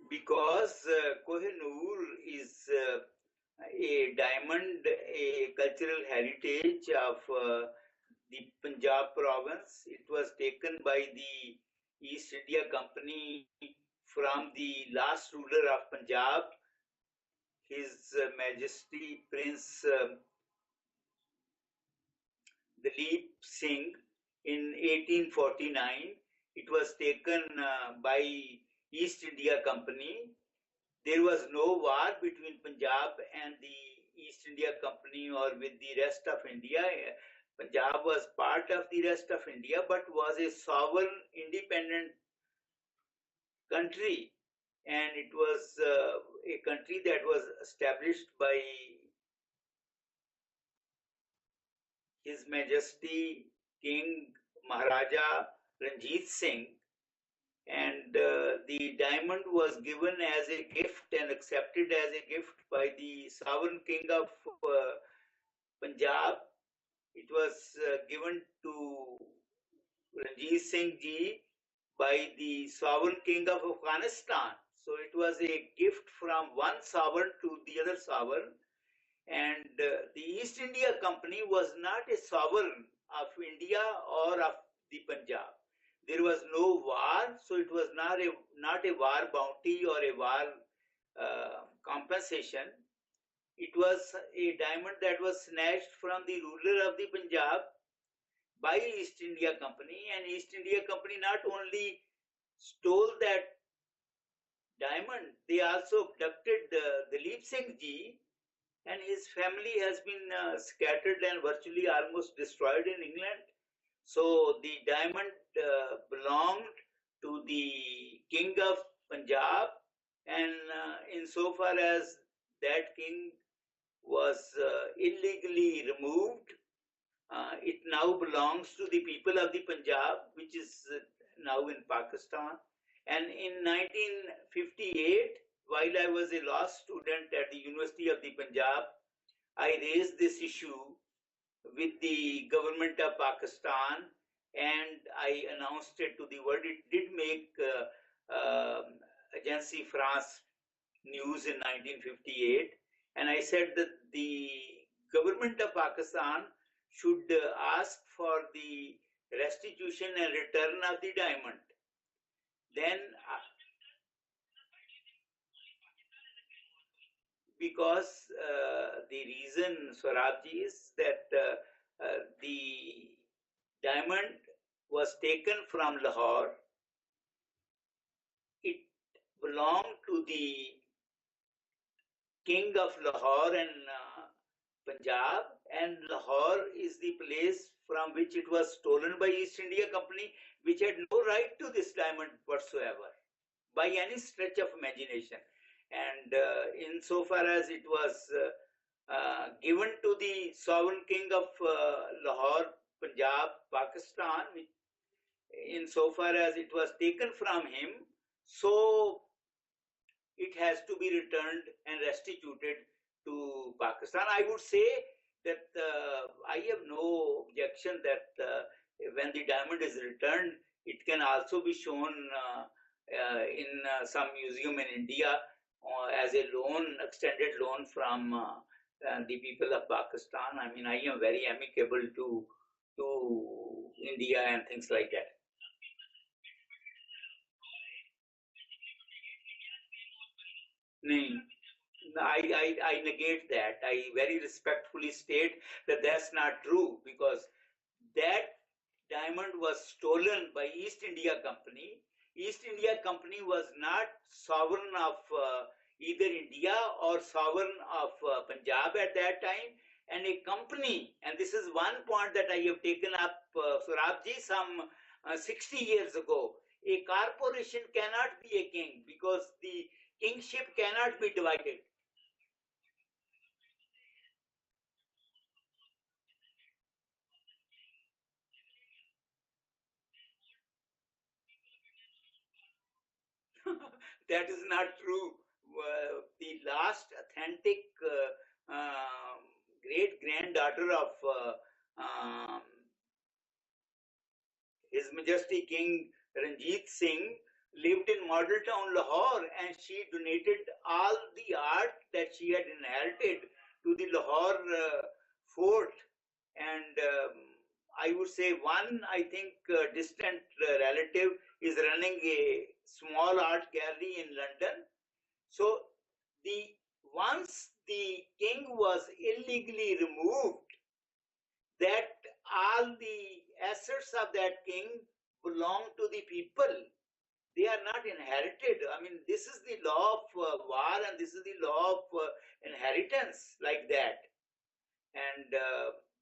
Because Kohinoor is a diamond, a cultural heritage of the Punjab province. It was taken by the East India Company from the last ruler of Punjab, His Majesty Prince Dalip Singh in 1849. It was taken by East India Company. There was no war between Punjab and the East India Company or with the rest of India. Punjab was part of the rest of India, but was a sovereign, independent country, and it was a country that was established by His Majesty King Maharaja Ranjit Singh, and the diamond was given as a gift and accepted as a gift by the sovereign king of Punjab. It was given to Ranjit Singh ji by the sovereign king of Afghanistan. So it was a gift from one sovereign to the other sovereign. And the East India Company was not a sovereign of India or of the Punjab. There was no war, so it was not a war bounty or a war compensation. It was a diamond that was snatched from the ruler of the Punjab by East India Company, and East India Company not only stole that diamond, they also abducted Dalip Singh ji, and his family has been scattered and virtually almost destroyed in England. So the diamond belonged to the king of Punjab, and insofar as that king was illegally removed, it now belongs to the people of the Punjab, which is now in Pakistan. And in 1958, while I was a law student at the University of the Punjab, I raised this issue with the government of Pakistan, and I announced it to the world. It did make Agency France news in 1958, and I said that the government of Pakistan should ask for the restitution and return of the diamond. Then, because the reason, Swarabji, is that the diamond was taken from Lahore. It belonged to the king of Lahore and Punjab, and Lahore is the place from which it was stolen by East India Company, which had no right to this diamond whatsoever, by any stretch of imagination. And insofar as it was given to the sovereign king of Lahore, Punjab, Pakistan, insofar as it was taken from him, so it has to be returned and restituted to Pakistan. I would say that I have no objection that when the diamond is returned, it can also be shown in some museum in India as a loan, extended loan from the people of Pakistan. I mean, I am very amicable to India and things like that. I negate that. I very respectfully state that that's not true, because that diamond was stolen by East India Company. East India Company was not sovereign of either India or sovereign of Punjab at that time. And a company, and this is one point that I have taken up, Surabji, some 60 years ago. A corporation cannot be a king because the kingship cannot be divided. That is not true. The last authentic great granddaughter of His Majesty King Ranjit Singh lived in model town Lahore, and she donated all the art that she had inherited to the Lahore fort. And I would say one, I think, distant relative is running a small art gallery in London. So the once the king was illegally removed, that all the assets of that king belong to the people. They are not inherited. I mean, this is the law of war, and this is the law of inheritance, like that. And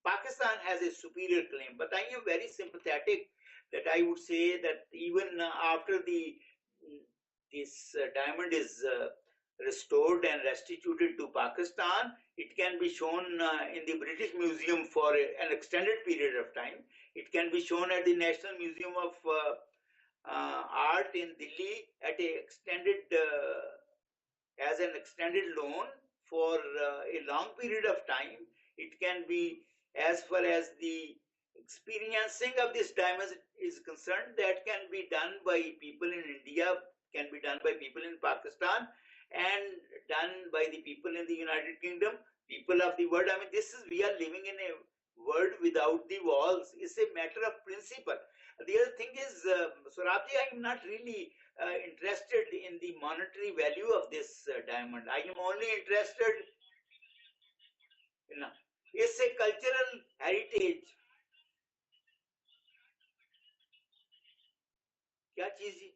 Pakistan has a superior claim, but I am very sympathetic that I would say that even after this diamond is restored and restituted to Pakistan, it can be shown in the British Museum for an extended period of time. It can be shown at the National Museum of Art in Delhi at a extended as an extended loan for a long period of time. It can be, as far as the experiencing of this diamond is concerned, that can be done by people in India, can be done by people in Pakistan, and done by the people in the United Kingdom, people of the world. I mean, we are living in a world without the walls. It's a matter of principle. The other thing is, Sorabji, I am not really interested in the monetary value of this diamond. I am only interested in it's a cultural heritage. क्या चीज जी?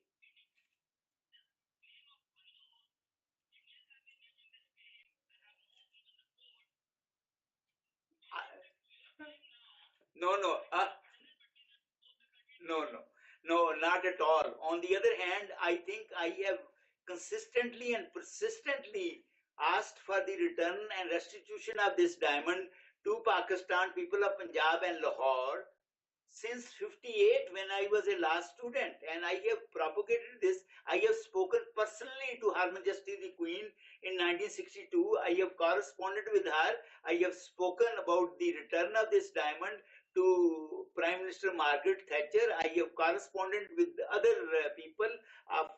No, no, no, not at all. On the other hand, I think I have consistently and persistently asked for the return and restitution of this diamond to Pakistan, people of Punjab and Lahore, since 58 when I was a law student, and I have propagated this. I have spoken personally to Her Majesty the Queen in 1962. I have corresponded with her. I have spoken about the return of this diamond to Prime Minister Margaret Thatcher. I have corresponded with other people of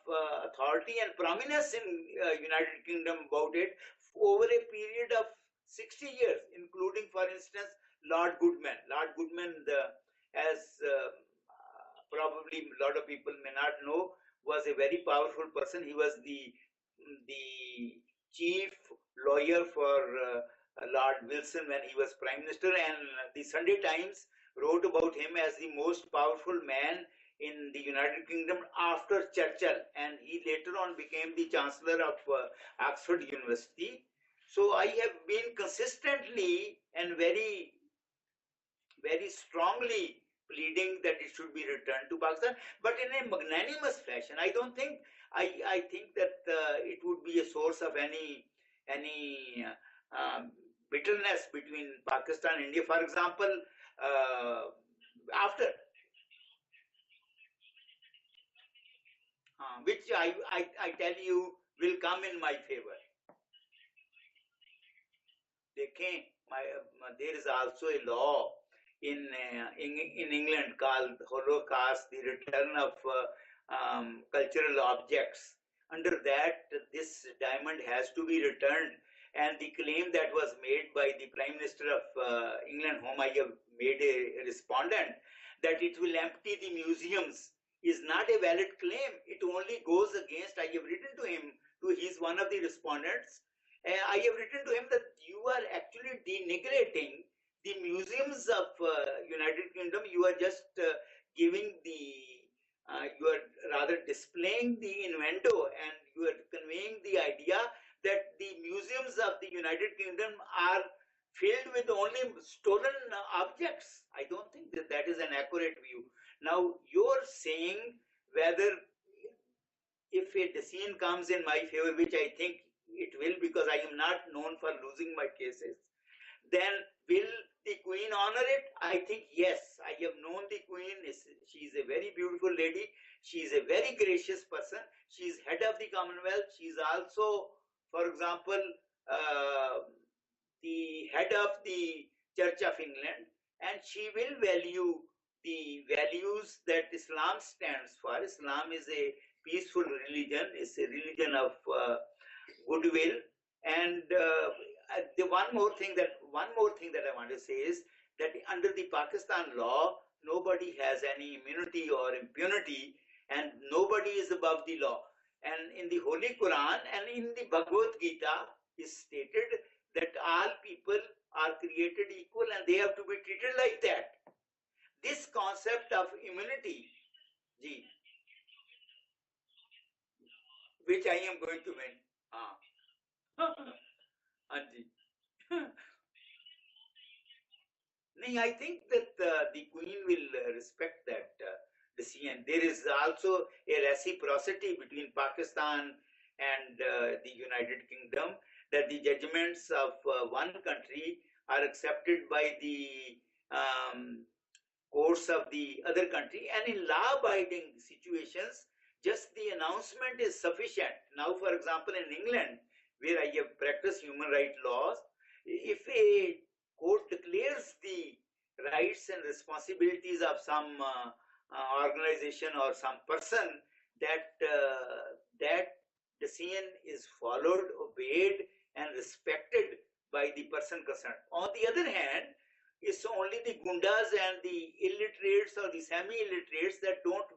authority and prominence in United Kingdom about it over a period of 60 years, including, for instance, Lord Goodman. Lord Goodman, as probably a lot of people may not know, was a very powerful person. He was the chief lawyer for Lord Wilson when he was Prime Minister, and the Sunday Times wrote about him as the most powerful man in the United Kingdom after Churchill, and he later on became the Chancellor of Oxford University. So I have been consistently and very strongly pleading that it should be returned to Pakistan, but in a magnanimous fashion. I don't think, I think that it would be a source of any bitterness between Pakistan and India. For example, after which I tell you will come in my favor. There is also a law in England called Holocaust, the return of cultural objects. Under that, this diamond has to be returned, and the claim that was made by the Prime Minister of England, whom I have made a respondent, that it will empty the museums, is not a valid claim. It only goes against, I have written to him, he's one of the respondents, I have written to him that you are actually denigrating the museums of United Kingdom. You are just giving you are rather displaying the innuendo, and you are conveying the idea that the museums of the United Kingdom are filled with only stolen objects. I don't think that that is an accurate view. Now, you're saying whether if a decision comes in my favor, which I think it will, because I am not known for losing my cases, then will the Queen honor it? I think yes. I have known the Queen. She is a very beautiful lady. She is a very gracious person. She is head of the Commonwealth. She is also, for example, the head of the Church of England, and she will value the values that Islam stands for. Islam is a peaceful religion. It's a religion of goodwill. And the one more thing that I want to say is that under the Pakistan law, nobody has any immunity or impunity, and nobody is above the law. And in the Holy Quran and in the Bhagavad Gita is stated that all people are created equal and they have to be treated like that. This concept of immunity, ji, which I am going to win. Ji. I think that the Queen will respect that decision. There is also a reciprocity between Pakistan and the United Kingdom, that the judgments of one country are accepted by the courts of the other country, and in law-abiding situations, just the announcement is sufficient. Now, for example, in England, where I have practiced human rights laws, if a court declares the rights and responsibilities of some organization or some person, that that decision is followed, obeyed, and respected by the person concerned. On the other hand, it's only the gundas and the illiterates or the semi-illiterates that don't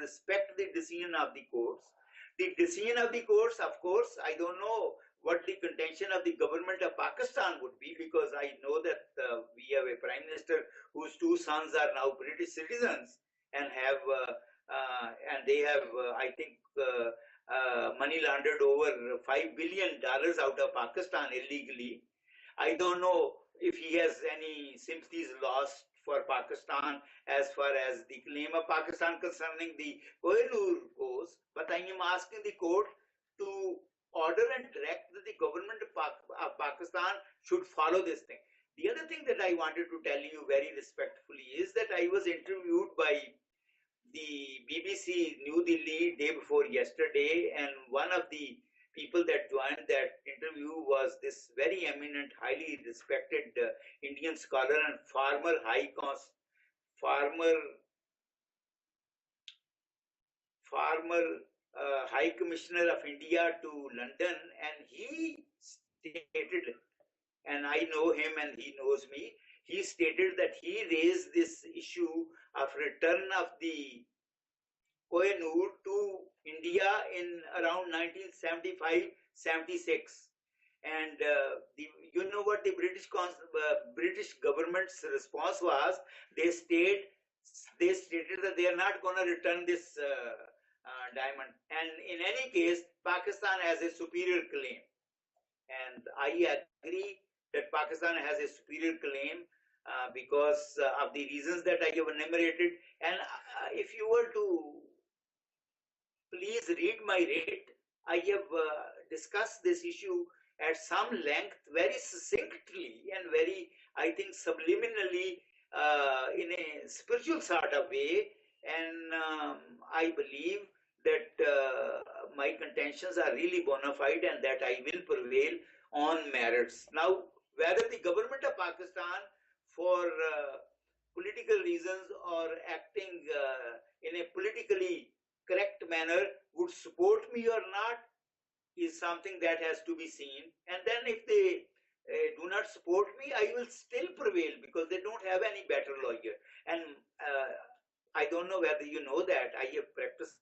respect the decision of the courts. The decision of the courts, of course, I don't know what the contention of the government of Pakistan would be, because I know that we have a prime minister whose two sons are now British citizens and have and they have I think money laundered over $5 billion out of Pakistan illegally. I don't know if he has any sympathies lost for Pakistan as far as the claim of Pakistan concerning the Kohinoor goes, but I am asking the court to order and direct that the government of Pakistan should follow this thing. The other thing that I wanted to tell you very respectfully is that I was interviewed by the BBC New Delhi day before yesterday, and one of the people that joined that interview was this very eminent, highly respected Indian scholar and former High Commissioner of India to London, and he stated, and I know him and he knows me, he stated that he raised this issue of return of the Kohinoor to India in around 1975-76. And you know what the British government's response was? They stated that they are not going to return this diamond. And in any case, Pakistan has a superior claim. And I agree that Pakistan has a superior claim because of the reasons that I have enumerated. And if you were to please read my writ, I have discussed this issue at some length, very succinctly and very, I think, subliminally in a spiritual sort of way. And I believe that my contentions are really bona fide and that I will prevail on merits. Now, whether the government of Pakistan, for political reasons or acting in a politically correct manner, would support me or not is something that has to be seen. And then if they do not support me, I will still prevail because they don't have any better lawyer. And I don't know whether you know that I have practiced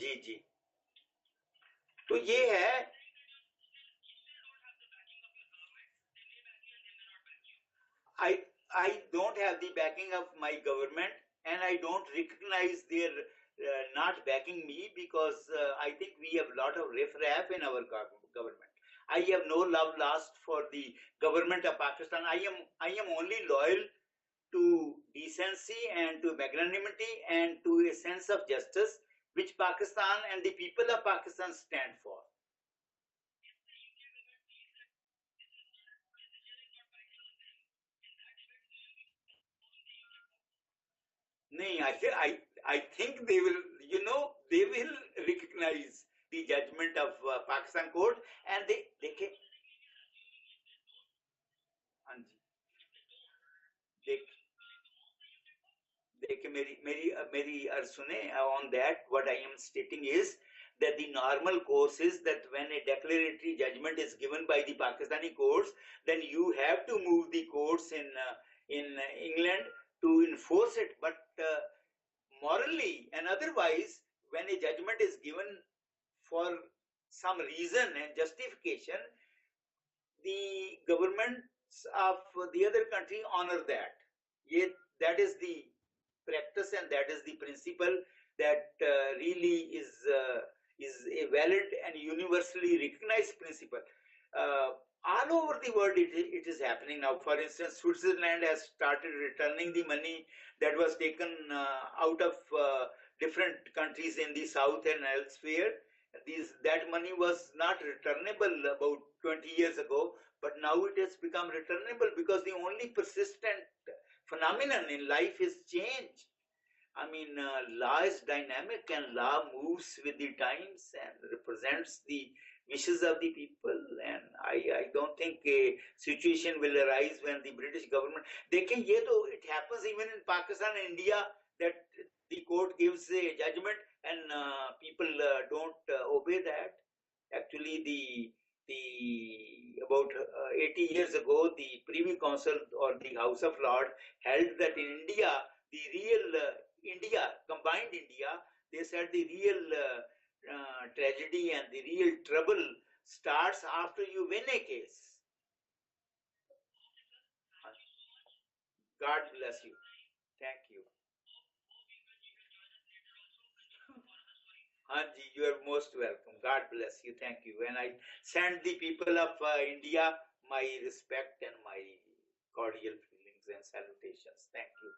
जी जी। तो ये है, I I don't have the backing of my government, and I don't recognize their not backing me, because I think we have a lot of riff-raff in our government. I have no love lost for the government of Pakistan. I am only loyal to decency and to magnanimity and to a sense of justice which Pakistan and the people of Pakistan stand for. No, I think they will, they will recognize the judgment of Pakistan court, and they can, हाँ जी, they, देखिए मेरी अर्ज सुने on that. What I am stating is that the normal course is that when a declaratory judgment is given by the Pakistani courts, then you have to move the courts in England to enforce it. But morally and otherwise, when a judgment is given for some reason and justification, the governments of the other country honor that. That is the practice, and that is the principle that really is a valid and universally recognized principle. All over the world, it is happening now. For instance, Switzerland has started returning the money that was taken out of different countries in the south and elsewhere. That money was not returnable about 20 years ago, but now it has become returnable, because the only persistent phenomenon in life is change. I mean, law is dynamic, and law moves with the times and represents the wishes of the people. And I don't think a situation will arise when the British government, it happens even in Pakistan and India, that the court gives a judgment and people don't obey that. Actually, the about 80 years ago, the Privy Council or the House of Lords held that in India, the real combined India, they said the real tragedy and the real trouble starts after you win a case. God bless you. Thank you. Hanji, you are most welcome. God bless you. Thank you. And I send the people of India my respect and my cordial feelings and salutations. Thank you.